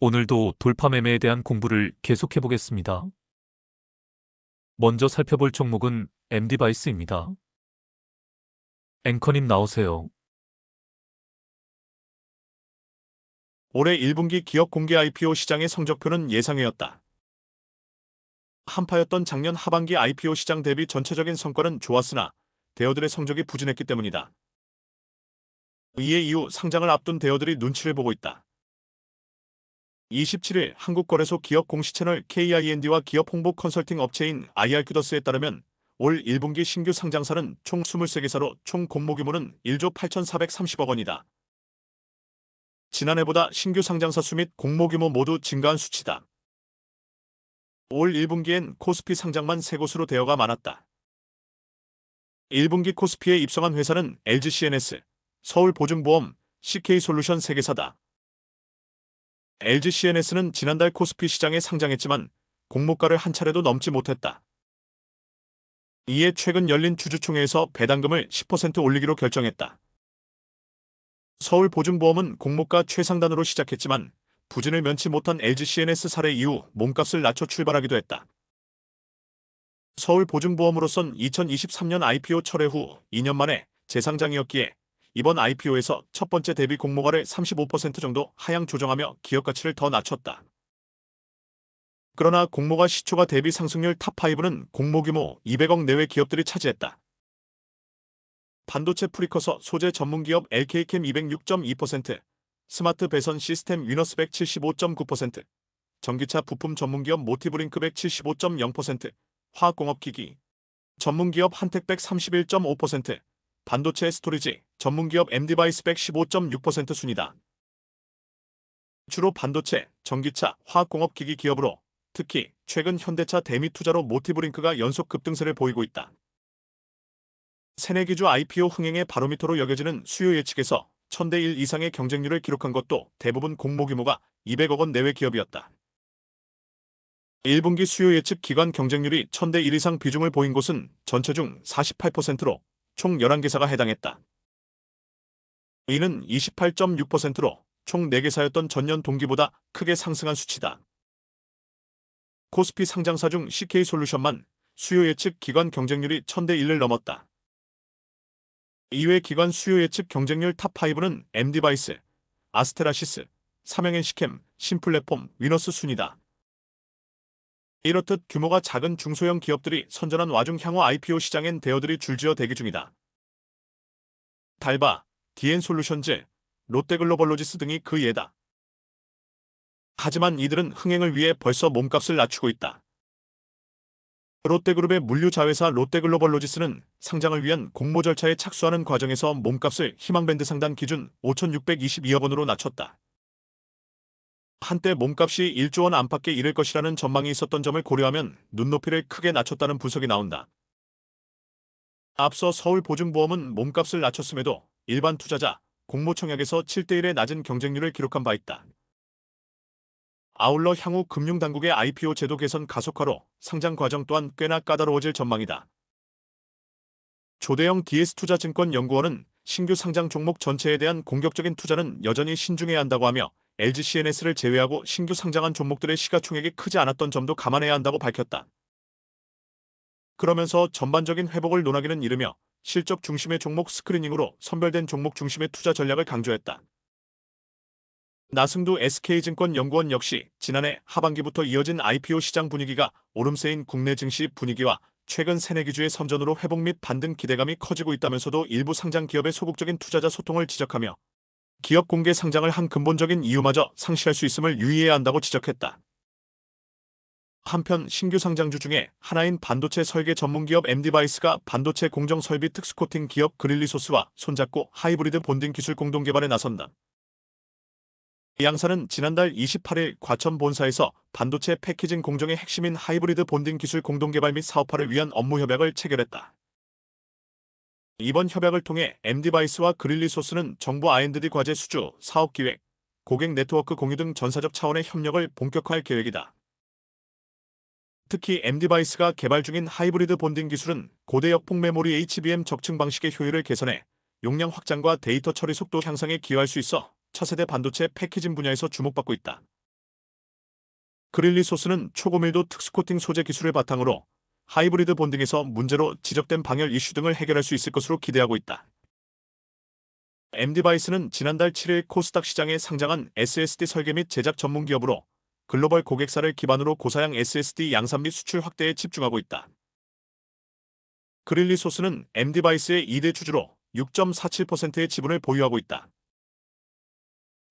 오늘도 돌파 매매에 대한 공부를 계속해 보겠습니다. 먼저 살펴볼 종목은 MD바이스입니다. 앵커님 나오세요. 올해 1분기 기업 공개 IPO 시장의 성적표는 예상외였다. 한파였던 작년 하반기 IPO 시장 대비 전체적인 성과는 좋았으나 대어들의 성적이 부진했기 때문이다. 이에 이후 상장을 앞둔 대어들이 눈치를 보고 있다. 27일 한국거래소 기업 공시 채널 KIND와 기업 홍보 컨설팅 업체인 IR큐더스에 따르면 올 1분기 신규 상장사는 총 23개사로 총 공모 규모는 1조 8,430억 원이다. 지난해보다 신규 상장사 수 및 공모 규모 모두 증가한 수치다. 올 1분기엔 코스피 상장만 3곳으로 대여가 많았다. 1분기 코스피에 입성한 회사는 LGCNS, 서울보증보험, CK솔루션 3개사다. LGCNS는 지난달 코스피 시장에 상장했지만 공모가를 한 차례도 넘지 못했다. 이에 최근 열린 주주총회에서 배당금을 10% 올리기로 결정했다. 서울보증보험은 공모가 최상단으로 시작했지만 부진을 면치 못한 LGCNS 사례 이후 몸값을 낮춰 출발하기도 했다. 서울보증보험으로선 2023년 IPO 철회 후 2년 만에 재상장이었기에 이번 IPO에서 첫 번째 대비 공모가를 35% 정도 하향 조정하며 기업 가치를 더 낮췄다. 그러나 공모가 시초가 대비 상승률 탑5는 공모 규모 200억 내외 기업들이 차지했다. 반도체 프리커서 소재 전문기업 LK캠 206.2%, 스마트 배선 시스템 위너스 175.9%, 전기차 부품 전문기업 모티브링크 175.0%, 화학공업기기 전문기업 한택 131.5%, 반도체 스토리지 전문기업 MD바이스 115.6% 순이다. 주로 반도체, 전기차, 화학공업기기 기업으로 특히 최근 현대차 대미 투자로 모티브링크가 연속 급등세를 보이고 있다. 새내기주 IPO 흥행의 바로미터로 여겨지는 수요 예측에서 1000대 1 이상의 경쟁률을 기록한 것도 대부분 공모 규모가 200억 원 내외 기업이었다. 1분기 수요 예측 기관 경쟁률이 1000대 1 이상 비중을 보인 곳은 전체 중 48%로 총 11개사가 해당했다. 이는 28.6%로 총 4개사였던 전년 동기보다 크게 상승한 수치다. 코스피 상장사 중 CK솔루션만 수요 예측 기관 경쟁률이 1000대 1을 넘었다. 이외 기관 수요 예측 경쟁률 탑5는 MD바이스, 아스테라시스, 삼양NC캠, 신플랫폼, 위너스 순이다. 이렇듯 규모가 작은 중소형 기업들이 선전한 와중 향후 IPO 시장엔 대어들이 줄지어 대기 중이다. 달바, DN솔루션즈, 롯데글로벌로지스 등이 그 예다. 하지만 이들은 흥행을 위해 벌써 몸값을 낮추고 있다. 롯데그룹의 물류자회사 롯데글로벌로지스는 상장을 위한 공모 절차에 착수하는 과정에서 몸값을 희망밴드 상단 기준 5,622억 원으로 낮췄다. 한때 몸값이 1조 원 안팎에 이를 것이라는 전망이 있었던 점을 고려하면 눈높이를 크게 낮췄다는 분석이 나온다. 앞서 서울보증보험은 몸값을 낮췄음에도 일반 투자자, 공모 청약에서 7대1의 낮은 경쟁률을 기록한 바 있다. 아울러 향후 금융당국의 IPO 제도 개선 가속화로 상장 과정 또한 꽤나 까다로워질 전망이다. 조대영 DS투자증권연구원은 신규 상장 종목 전체에 대한 공격적인 투자는 여전히 신중해야 한다고 하며 LGCNS를 제외하고 신규 상장한 종목들의 시가총액이 크지 않았던 점도 감안해야 한다고 밝혔다. 그러면서 전반적인 회복을 논하기는 이르며 실적 중심의 종목 스크리닝으로 선별된 종목 중심의 투자 전략을 강조했다. 나승두 SK증권연구원 역시 지난해 하반기부터 이어진 IPO 시장 분위기가 오름세인 국내 증시 분위기와 최근 새내기주의 선전으로 회복 및 반등 기대감이 커지고 있다면서도 일부 상장 기업의 소극적인 투자자 소통을 지적하며 기업 공개 상장을 한 근본적인 이유마저 상실할 수 있음을 유의해야 한다고 지적했다. 한편 신규 상장주 중에 하나인 반도체 설계 전문기업 MD바이스가 반도체 공정 설비 특수코팅 기업 그릴리소스와 손잡고 하이브리드 본딩 기술 공동 개발에 나선다. 양사는 지난달 28일 과천 본사에서 반도체 패키징 공정의 핵심인 하이브리드 본딩 기술 공동 개발 및 사업화를 위한 업무 협약을 체결했다. 이번 협약을 통해 MD바이스와 그릴리소스는 정부 R&D 과제 수주, 사업 기획, 고객 네트워크 공유 등 전사적 차원의 협력을 본격화할 계획이다. 특히 MD바이스가 개발 중인 하이브리드 본딩 기술은 고대 역폭 메모리 HBM 적층 방식의 효율을 개선해 용량 확장과 데이터 처리 속도 향상에 기여할 수 있어 차세대 반도체 패키징 분야에서 주목받고 있다. 그릴리 소스는 초고밀도 특수코팅 소재 기술을 바탕으로 하이브리드 본딩에서 문제로 지적된 방열 이슈 등을 해결할 수 있을 것으로 기대하고 있다. MD바이스는 지난달 7일 코스닥 시장에 상장한 SSD 설계 및 제작 전문 기업으로 글로벌 고객사를 기반으로 고사양 SSD 양산 및 수출 확대에 집중하고 있다. 그릴리 소스는 MD바이스의 2대 주주로 6.47%의 지분을 보유하고 있다.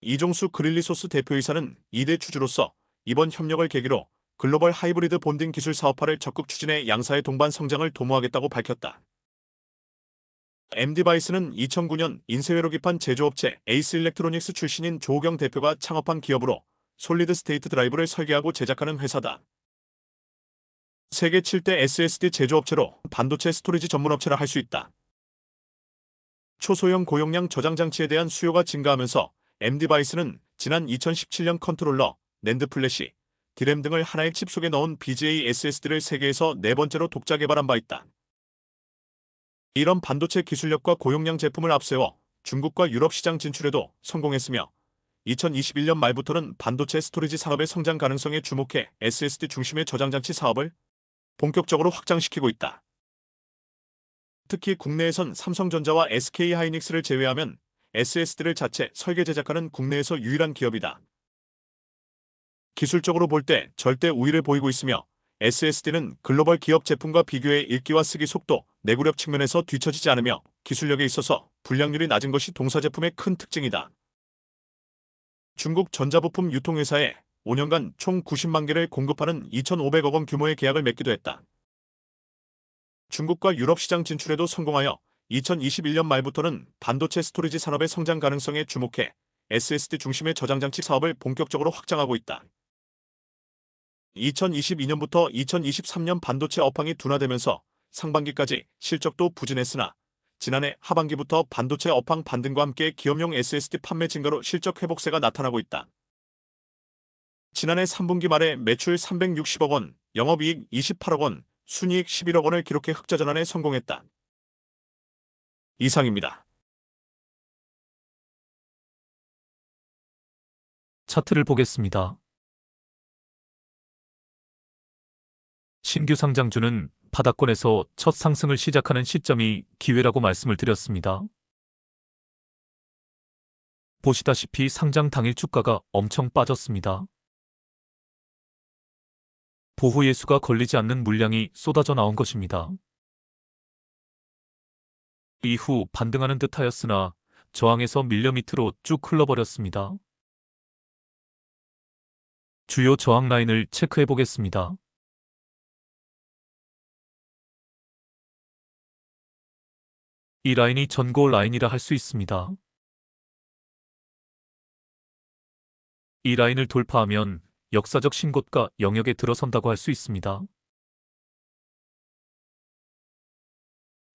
이종수 그릴리 소스 대표이사는 2대 주주로서 이번 협력을 계기로 글로벌 하이브리드 본딩 기술 사업화를 적극 추진해 양사의 동반 성장을 도모하겠다고 밝혔다. MD바이스는 2009년 인쇄회로 기판 제조업체 에이스 일렉트로닉스 출신인 조우경 대표가 창업한 기업으로 솔리드 스테이트 드라이브를 설계하고 제작하는 회사다. 세계 7대 SSD 제조업체로 반도체 스토리지 전문업체라 할 수 있다. 초소형 고용량 저장 장치에 대한 수요가 증가하면서 MD바이스는 지난 2017년 컨트롤러, 낸드 플래시, 디램 등을 하나의 칩 속에 넣은 BGA SSD를 세계에서 네 번째로 독자 개발한 바 있다. 이런 반도체 기술력과 고용량 제품을 앞세워 중국과 유럽 시장 진출에도 성공했으며 2021년 말부터는 반도체 스토리지 산업의 성장 가능성에 주목해 SSD 중심의 저장장치 사업을 본격적으로 확장시키고 있다. 특히 국내에선 삼성전자와 SK하이닉스를 제외하면 SSD를 자체 설계 제작하는 국내에서 유일한 기업이다. 기술적으로 볼 때 절대 우위를 보이고 있으며 SSD는 글로벌 기업 제품과 비교해 읽기와 쓰기 속도, 내구력 측면에서 뒤처지지 않으며 기술력에 있어서 불량률이 낮은 것이 동사 제품의 큰 특징이다. 중국 전자부품 유통회사에 5년간 총 90만 개를 공급하는 2,500억 원 규모의 계약을 맺기도 했다. 중국과 유럽 시장 진출에도 성공하여 2021년 말부터는 반도체 스토리지 산업의 성장 가능성에 주목해 SSD 중심의 저장장치 사업을 본격적으로 확장하고 있다. 2022년부터 2023년 반도체 업황이 둔화되면서 상반기까지 실적도 부진했으나 지난해 하반기부터 반도체 업황 반등과 함께 기업용 SSD 판매 증가로 실적 회복세가 나타나고 있다. 지난해 3분기 말에 매출 360억 원, 영업이익 28억 원, 순이익 11억 원을 기록해 흑자 전환에 성공했다. 이상입니다. 차트를 보겠습니다. 신규 상장주는 바닥권에서 첫 상승을 시작하는 시점이 기회라고 말씀을 드렸습니다. 보시다시피 상장 당일 주가가 엄청 빠졌습니다. 보호 예수가 걸리지 않는 물량이 쏟아져 나온 것입니다. 이후 반등하는 듯하였으나 저항에서 밀려 밑으로 쭉 흘러버렸습니다. 주요 저항 라인을 체크해 보겠습니다. 이 라인이 전고 라인이라 할 수 있습니다. 이 라인을 돌파하면 역사적 신고가 영역에 들어선다고 할 수 있습니다.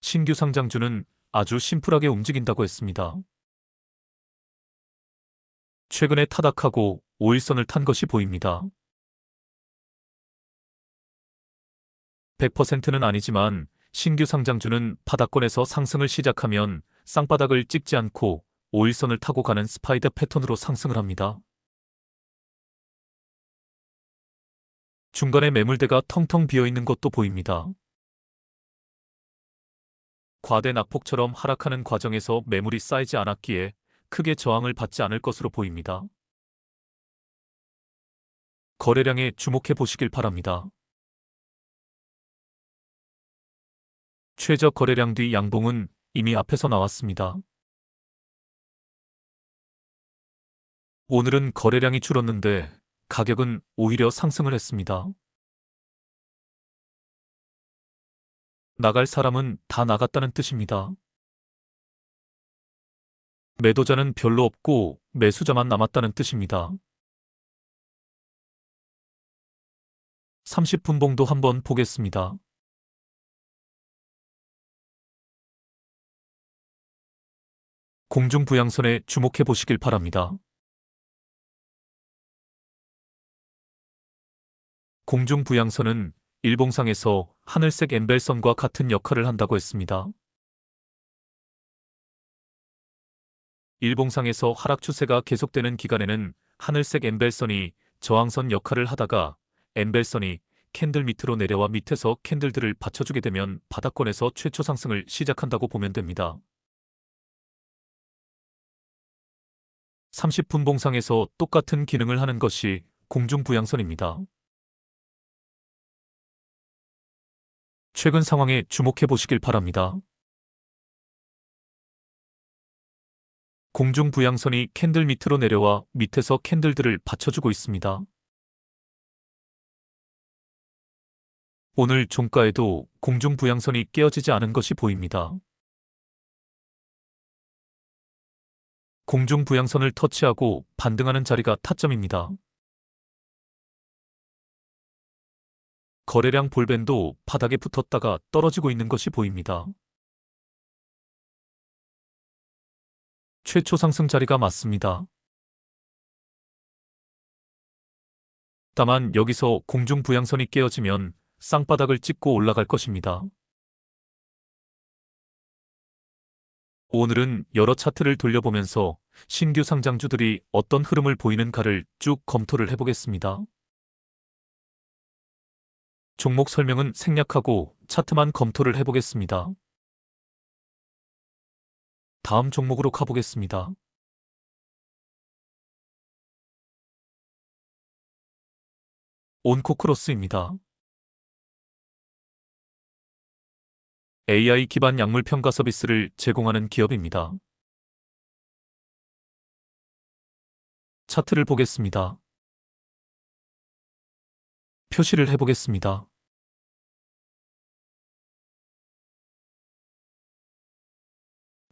신규 상장주는 아주 심플하게 움직인다고 했습니다. 최근에 타닥하고 5일선을 탄 것이 보입니다. 100%는 아니지만 신규 상장주는 바닥권에서 상승을 시작하면 쌍바닥을 찍지 않고 5일선을 타고 가는 스파이더 패턴으로 상승을 합니다. 중간에 매물대가 텅텅 비어있는 것도 보입니다. 과대 낙폭처럼 하락하는 과정에서 매물이 쌓이지 않았기에 크게 저항을 받지 않을 것으로 보입니다. 거래량에 주목해 보시길 바랍니다. 최저 거래량 뒤 양봉은 이미 앞에서 나왔습니다. 오늘은 거래량이 줄었는데 가격은 오히려 상승을 했습니다. 나갈 사람은 다 나갔다는 뜻입니다. 매도자는 별로 없고 매수자만 남았다는 뜻입니다. 30분 봉도 한번 보겠습니다. 공중부양선에 주목해 보시길 바랍니다. 공중부양선은 일봉상에서 하늘색 엠벨선과 같은 역할을 한다고 했습니다. 일봉상에서 하락 추세가 계속되는 기간에는 하늘색 엠벨선이 저항선 역할을 하다가 엠벨선이 캔들 밑으로 내려와 밑에서 캔들들을 받쳐주게 되면 바닥권에서 최초 상승을 시작한다고 보면 됩니다. 30분 봉상에서 똑같은 기능을 하는 것이 공중부양선입니다. 최근 상황에 주목해 보시길 바랍니다. 공중부양선이 캔들 밑으로 내려와 밑에서 캔들들을 받쳐주고 있습니다. 오늘 종가에도 공중부양선이 깨어지지 않은 것이 보입니다. 공중부양선을 터치하고 반등하는 자리가 타점입니다. 거래량 볼밴도 바닥에 붙었다가 떨어지고 있는 것이 보입니다. 최초 상승 자리가 맞습니다. 다만 여기서 공중부양선이 깨어지면 쌍바닥을 찍고 올라갈 것입니다. 오늘은 여러 차트를 돌려보면서 신규 상장주들이 어떤 흐름을 보이는가를 쭉 검토를 해보겠습니다. 종목 설명은 생략하고 차트만 검토를 해보겠습니다. 다음 종목으로 가보겠습니다. 온코크로스입니다. AI 기반 약물 평가 서비스를 제공하는 기업입니다. 차트를 보겠습니다. 표시를 해보겠습니다.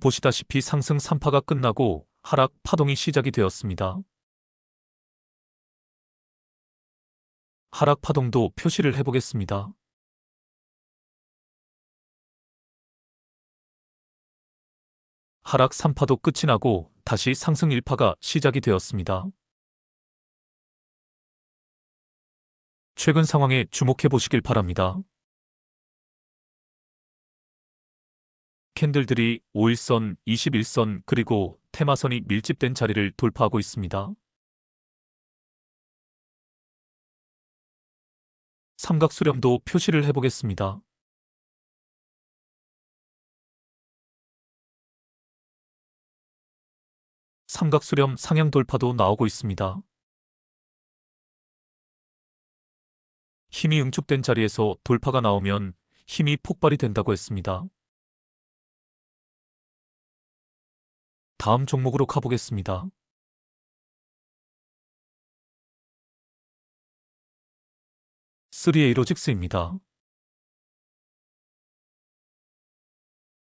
보시다시피 상승 3파가 끝나고 하락 파동이 시작이 되었습니다. 하락 파동도 표시를 해보겠습니다. 하락 3파도 끝이 나고 다시 상승 1파가 시작이 되었습니다. 최근 상황에 주목해 보시길 바랍니다. 캔들들이 5일선, 21선 그리고 테마선이 밀집된 자리를 돌파하고 있습니다. 삼각수렴도 표시를 해보겠습니다. 삼각수렴 상향 돌파도 나오고 있습니다. 힘이 응축된 자리에서 돌파가 나오면 힘이 폭발이 된다고 했습니다. 다음 종목으로 가보겠습니다. 쓰리에이로직스입니다.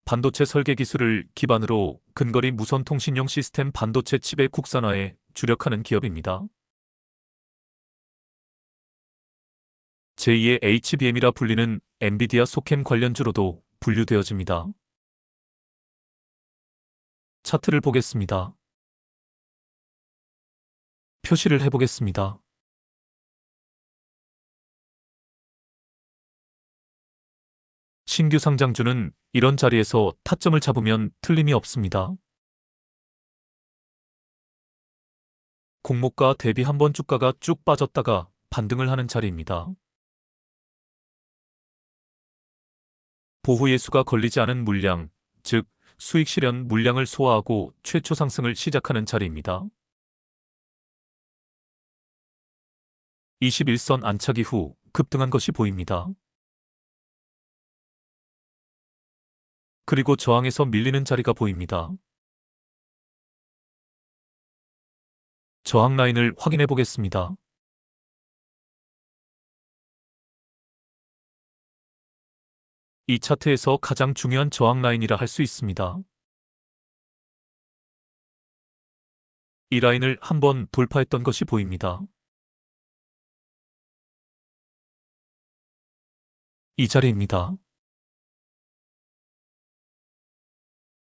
반도체 설계 기술을 기반으로 근거리 무선 통신용 시스템 반도체 칩의 국산화에 주력하는 기업입니다. 제2의 HBM이라 불리는 엔비디아 소캠 관련주로도 분류되어집니다. 차트를 보겠습니다. 표시를 해보겠습니다. 신규 상장주는 이런 자리에서 타점을 잡으면 틀림이 없습니다. 공모가 대비 한번 주가가 쭉 빠졌다가 반등을 하는 자리입니다. 보호 예수가 걸리지 않은 물량, 즉 수익 실현 물량을 소화하고 최초 상승을 시작하는 자리입니다. 21선 안착 이후 급등한 것이 보입니다. 그리고 저항에서 밀리는 자리가 보입니다. 저항 라인을 확인해 보겠습니다. 이 차트에서 가장 중요한 저항 라인이라 할 수 있습니다. 이 라인을 한번 돌파했던 것이 보입니다. 이 자리입니다.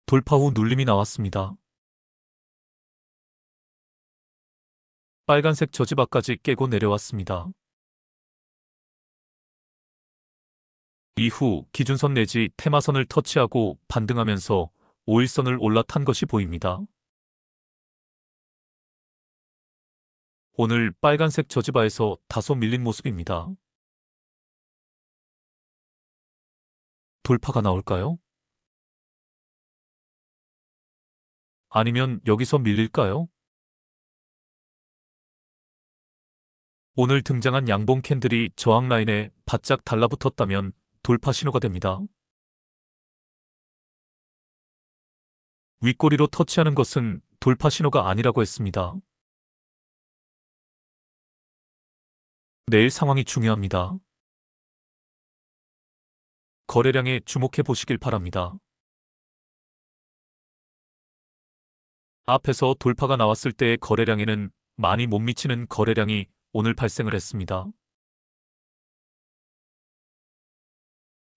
돌파 후 눌림이 나왔습니다. 빨간색 저지바까지 깨고 내려왔습니다. 이후 기준선 내지 테마선을 터치하고 반등하면서 5일선을 올라탄 것이 보입니다. 오늘 빨간색 저지바에서 다소 밀린 모습입니다. 돌파가 나올까요? 아니면 여기서 밀릴까요? 오늘 등장한 양봉 캔들이 저항 라인에 바짝 달라붙었다면 돌파 신호가 됩니다. 윗꼬리로 터치하는 것은 돌파 신호가 아니라고 했습니다. 내일 상황이 중요합니다. 거래량에 주목해 보시길 바랍니다. 앞에서 돌파가 나왔을 때의 거래량에는 많이 못 미치는 거래량이 오늘 발생을 했습니다.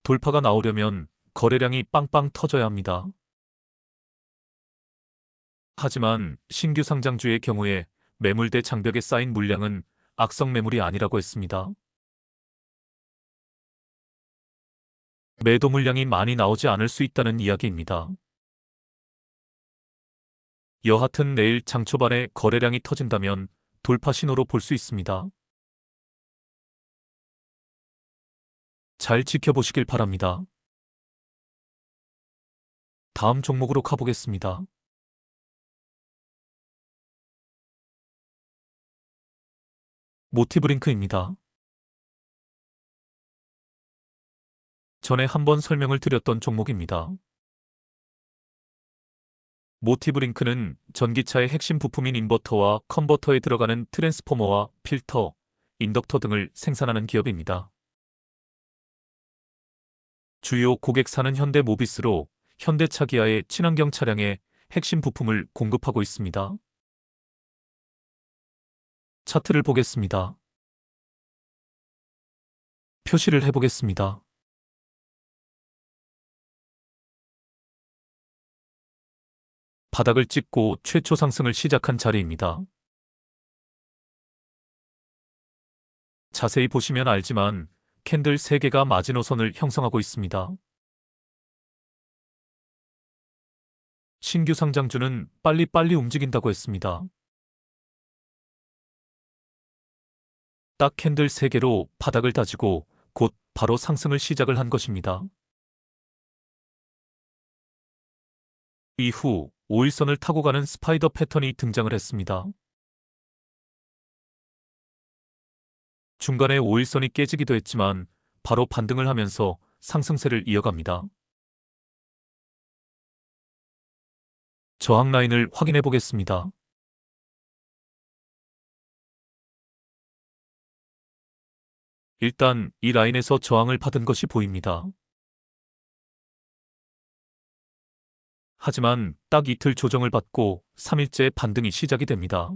돌파가 나오려면 거래량이 빵빵 터져야 합니다. 하지만 신규 상장주의 경우에 매물대 장벽에 쌓인 물량은 악성 매물이 아니라고 했습니다. 매도 물량이 많이 나오지 않을 수 있다는 이야기입니다. 여하튼 내일 장 초반에 거래량이 터진다면 돌파 신호로 볼 수 있습니다. 잘 지켜보시길 바랍니다. 다음 종목으로 가보겠습니다. 모티브링크입니다. 전에 한번 설명을 드렸던 종목입니다. 모티브링크는 전기차의 핵심 부품인 인버터와 컨버터에 들어가는 트랜스포머와 필터, 인덕터 등을 생산하는 기업입니다. 주요 고객사는 현대모비스로 현대차 기아의 친환경 차량에 핵심 부품을 공급하고 있습니다. 차트를 보겠습니다. 표시를 해보겠습니다. 바닥을 찍고 최초 상승을 시작한 자리입니다. 자세히 보시면 알지만 캔들 3개가 마지노선을 형성하고 있습니다. 신규 상장주는 빨리빨리 움직인다고 했습니다. 딱 캔들 3개로 바닥을 다지고 곧 바로 상승을 시작을 한 것입니다. 이후 5일선을 타고 가는 스파이더 패턴이 등장을 했습니다. 중간에 5일선이 깨지기도 했지만 바로 반등을 하면서 상승세를 이어갑니다. 저항 라인을 확인해 보겠습니다. 일단 이 라인에서 저항을 받은 것이 보입니다. 하지만 딱 이틀 조정을 받고 3일째 반등이 시작이 됩니다.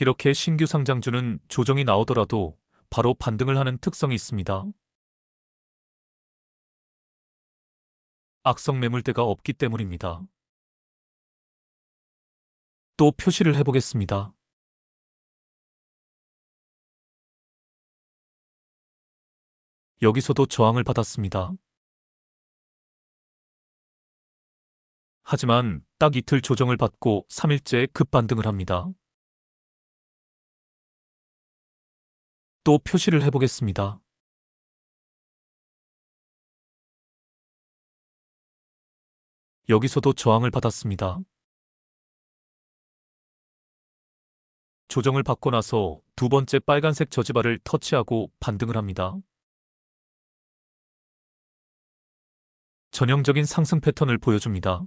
이렇게 신규 상장주는 조정이 나오더라도 바로 반등을 하는 특성이 있습니다. 악성 매물대가 없기 때문입니다. 또 표시를 해보겠습니다. 여기서도 저항을 받았습니다. 하지만 딱 이틀 조정을 받고 3일째 급반등을 합니다. 또 표시를 해보겠습니다. 여기서도 저항을 받았습니다. 조정을 받고 나서 두 번째 빨간색 저지바를 터치하고 반등을 합니다. 전형적인 상승 패턴을 보여줍니다.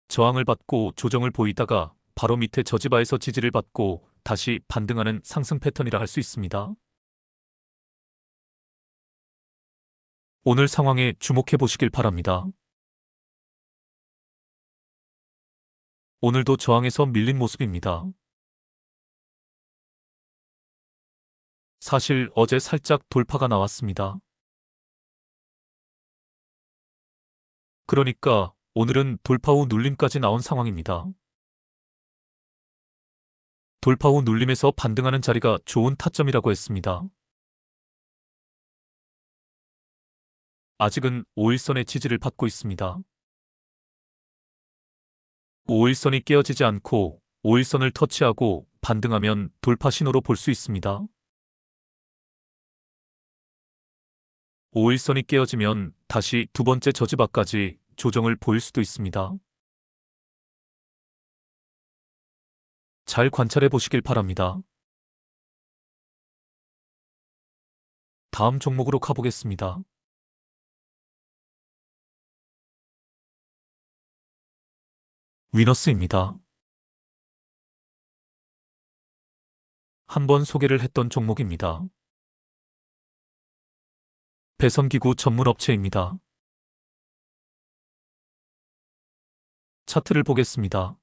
저항을 받고 조정을 보이다가 바로 밑에 저지바에서 지지를 받고 다시 반등하는 상승 패턴이라 할 수 있습니다. 오늘 상황에 주목해 보시길 바랍니다. 오늘도 저항에서 밀린 모습입니다. 사실 어제 살짝 돌파가 나왔습니다. 그러니까 오늘은 돌파 후 눌림까지 나온 상황입니다. 돌파 후 눌림에서 반등하는 자리가 좋은 타점이라고 했습니다. 아직은 5일선의 지지를 받고 있습니다. 오일선이 깨어지지 않고 오일선을 터치하고 반등하면 돌파 신호로 볼 수 있습니다. 오일선이 깨어지면 다시 두 번째 저지바까지 조정을 보일 수도 있습니다. 잘 관찰해 보시길 바랍니다. 다음 종목으로 가보겠습니다. 위너스입니다. 한번 소개를 했던 종목입니다. 배선기구 전문 업체입니다. 차트를 보겠습니다.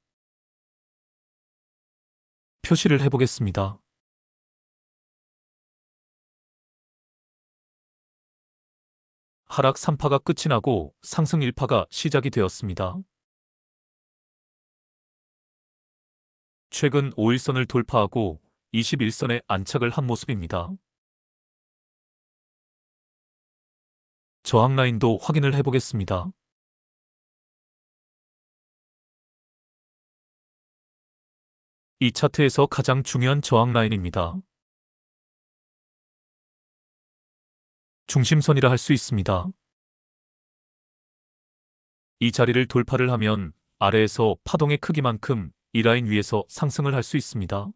표시를 해보겠습니다. 하락 3파가 끝이 나고 상승 1파가 시작이 되었습니다. 최근 5일선을 돌파하고 21선에 안착을 한 모습입니다. 저항 라인도 확인을 해보겠습니다. 이 차트에서 가장 중요한 저항 라인입니다. 중심선이라 할 수 있습니다. 이 자리를 돌파를 하면 아래에서 파동의 크기만큼 이 라인 위에서 상승을 할 수 있습니다.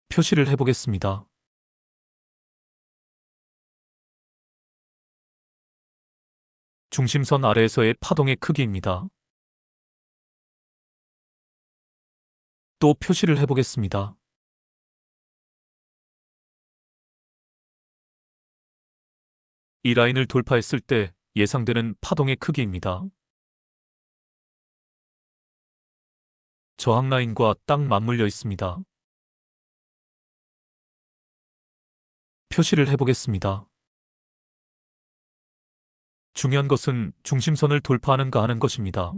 표시를 해보겠습니다. 중심선 아래에서의 파동의 크기입니다. 또 표시를 해보겠습니다. 이 라인을 돌파했을 때 예상되는 파동의 크기입니다. 저항 라인과 딱 맞물려 있습니다. 표시를 해보겠습니다. 중요한 것은 중심선을 돌파하는가 하는 것입니다.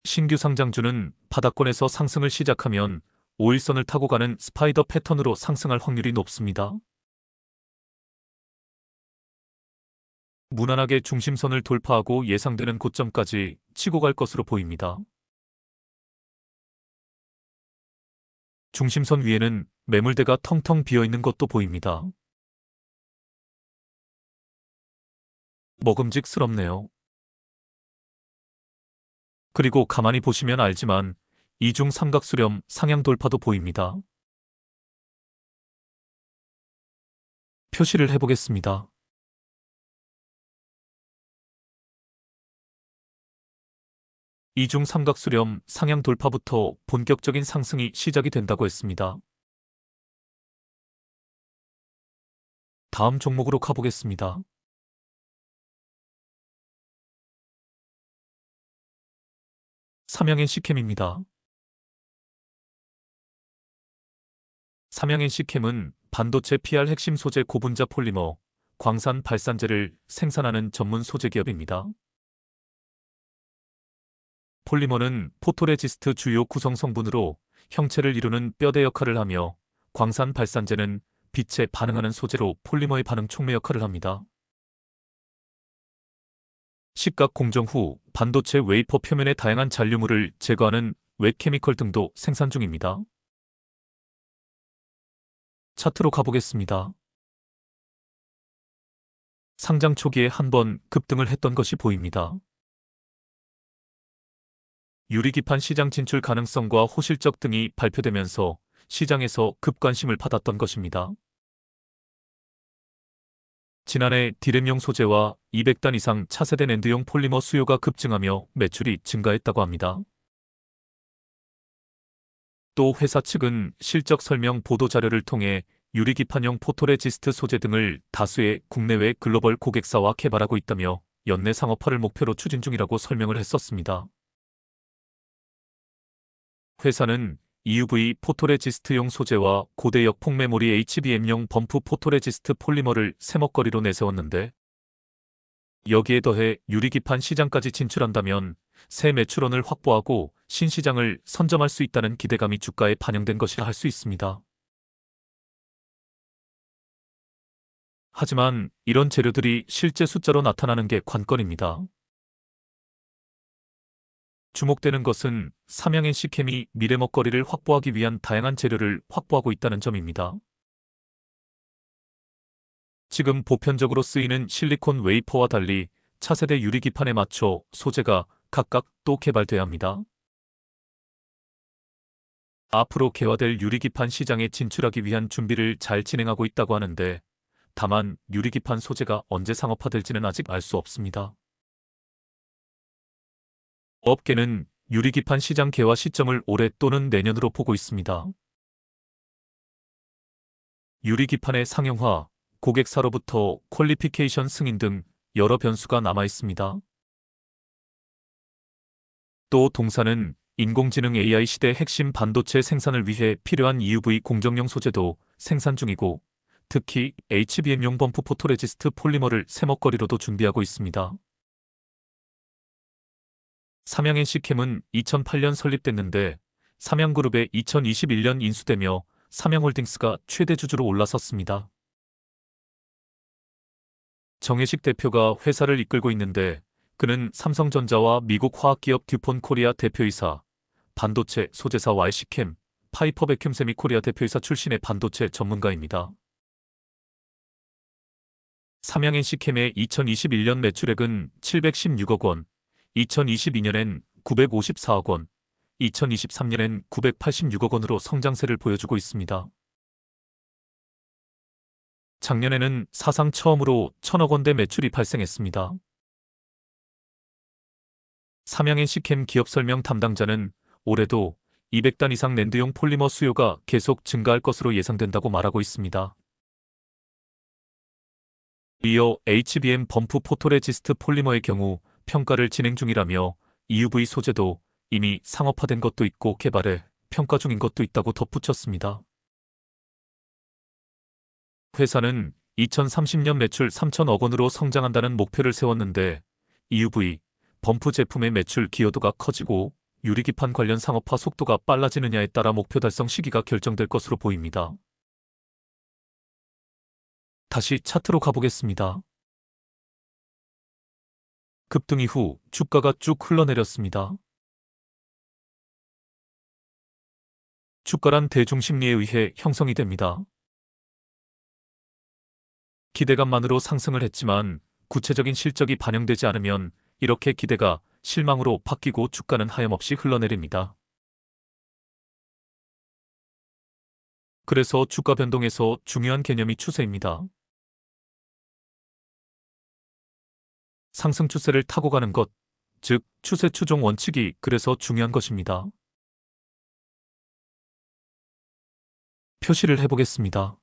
신규 상장주는 바닥권에서 상승을 시작하면 5일선을 타고 가는 스파이더 패턴으로 상승할 확률이 높습니다. 무난하게 중심선을 돌파하고 예상되는 고점까지 치고 갈 것으로 보입니다. 중심선 위에는 매물대가 텅텅 비어 있는 것도 보입니다. 먹음직스럽네요. 그리고 가만히 보시면 알지만 이중 삼각수렴 상향 돌파도 보입니다. 표시를 해보겠습니다. 이중 삼각수렴 상향 돌파부터 본격적인 상승이 시작이 된다고 했습니다. 다음 종목으로 가보겠습니다. 삼양NC캠입니다. 삼양NC캠은 반도체 PR 핵심 소재 고분자 폴리머, 광산 발산재를 생산하는 전문 소재 기업입니다. 폴리머는 포토레지스트 주요 구성 성분으로 형체를 이루는 뼈대 역할을 하며 광산 발산재는 빛에 반응하는 소재로 폴리머의 반응 촉매 역할을 합니다. 식각 공정 후 반도체 웨이퍼 표면의 다양한 잔류물을 제거하는 웹케미컬 등도 생산 중입니다. 차트로 가보겠습니다. 상장 초기에 한번 급등을 했던 것이 보입니다. 유리기판 시장 진출 가능성과 호실적 등이 발표되면서 시장에서 급관심을 받았던 것입니다. 지난해 디램용 소재와 200단 이상 차세대 낸드용 폴리머 수요가 급증하며 매출이 증가했다고 합니다. 또 회사 측은 실적 설명 보도 자료를 통해 유리기판용 포토레지스트 소재 등을 다수의 국내외 글로벌 고객사와 개발하고 있다며 연내 상업화를 목표로 추진 중이라고 설명을 했었습니다. 회사는 EUV 포토레지스트용 소재와 고대역 폭메모리 HBM용 범프 포토레지스트 폴리머를 새먹거리로 내세웠는데 여기에 더해 유리기판 시장까지 진출한다면 새 매출원을 확보하고 신시장을 선점할 수 있다는 기대감이 주가에 반영된 것이라 할 수 있습니다. 하지만 이런 재료들이 실제 숫자로 나타나는 게 관건입니다. 주목되는 것은 삼양 NC캠이 미래 먹거리를 확보하기 위한 다양한 재료를 확보하고 있다는 점입니다. 지금 보편적으로 쓰이는 실리콘 웨이퍼와 달리 차세대 유리기판에 맞춰 소재가 각각 또 개발돼야 합니다. 앞으로 개화될 유리기판 시장에 진출하기 위한 준비를 잘 진행하고 있다고 하는데, 다만 유리기판 소재가 언제 상업화될지는 아직 알 수 없습니다. 업계는 유리기판 시장 개화 시점을 올해 또는 내년으로 보고 있습니다. 유리기판의 상용화, 고객사로부터 퀄리피케이션 승인 등 여러 변수가 남아 있습니다. 또 동사는 인공지능 AI 시대 핵심 반도체 생산을 위해 필요한 EUV 공정용 소재도 생산 중이고, 특히 HBM용 범프 포토레지스트 폴리머를 새먹거리로도 준비하고 있습니다. 삼양 NC캠은 2008년 설립됐는데 삼양그룹에 2021년 인수되며 삼양홀딩스가 최대 주주로 올라섰습니다. 정혜식 대표가 회사를 이끌고 있는데, 그는 삼성전자와 미국 화학기업 듀폰 코리아 대표이사, 반도체 소재사 YC캠, 파이퍼 백큐ම් 세미 코리아 대표이사 출신의 반도체 전문가입니다. 삼양 NC캠의 2021년 매출액은 716억 원, 2022년엔 954억 원, 2023년엔 986억 원으로 성장세를 보여주고 있습니다. 작년에는 사상 처음으로 1,000억 원대 매출이 발생했습니다. 삼양 NC캠 기업 설명 담당자는 올해도 200단 이상 낸드용 폴리머 수요가 계속 증가할 것으로 예상된다고 말하고 있습니다. 이어 HBM 범프 포토레지스트 폴리머의 경우 평가를 진행 중이라며 EUV 소재도 이미 상업화된 것도 있고 개발해 평가 중인 것도 있다고 덧붙였습니다. 회사는 2030년 매출 3천억 원으로 성장한다는 목표를 세웠는데, EUV, 범프 제품의 매출 기여도가 커지고 유리기판 관련 상업화 속도가 빨라지느냐에 따라 목표 달성 시기가 결정될 것으로 보입니다. 다시 차트로 가보겠습니다. 급등 이후 주가가 쭉 흘러내렸습니다. 주가란 대중심리에 의해 형성이 됩니다. 기대감만으로 상승을 했지만 구체적인 실적이 반영되지 않으면 이렇게 기대가 실망으로 바뀌고 주가는 하염없이 흘러내립니다. 그래서 주가 변동에서 중요한 개념이 추세입니다. 상승 추세를 타고 가는 것, 즉 추세 추종 원칙이 그래서 중요한 것입니다. 표시를 해보겠습니다.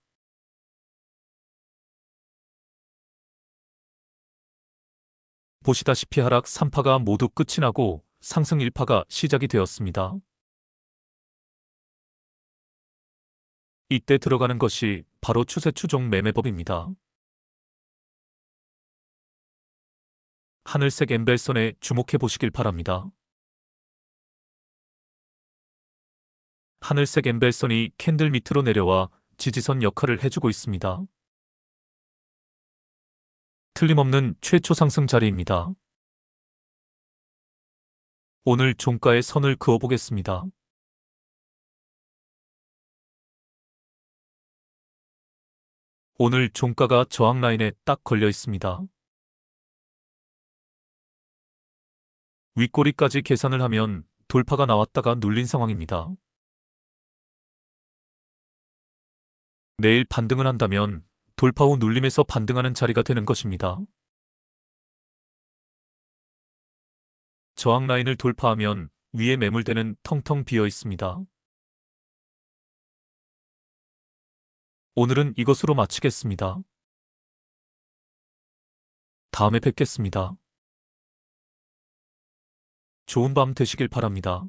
보시다시피 하락 3파가 모두 끝이 나고 상승 1파가 시작이 되었습니다. 이때 들어가는 것이 바로 추세 추종 매매법입니다. 하늘색 엠벨선에 주목해 보시길 바랍니다. 하늘색 엠벨선이 캔들 밑으로 내려와 지지선 역할을 해주고 있습니다. 틀림없는 최초 상승 자리입니다. 오늘 종가의 선을 그어보겠습니다. 오늘 종가가 저항 라인에 딱 걸려 있습니다. 윗꼬리까지 계산을 하면 돌파가 나왔다가 눌린 상황입니다. 내일 반등을 한다면 돌파 후 눌림에서 반등하는 자리가 되는 것입니다. 저항 라인을 돌파하면 위에 매물대는 텅텅 비어 있습니다. 오늘은 이것으로 마치겠습니다. 다음에 뵙겠습니다. 좋은 밤 되시길 바랍니다.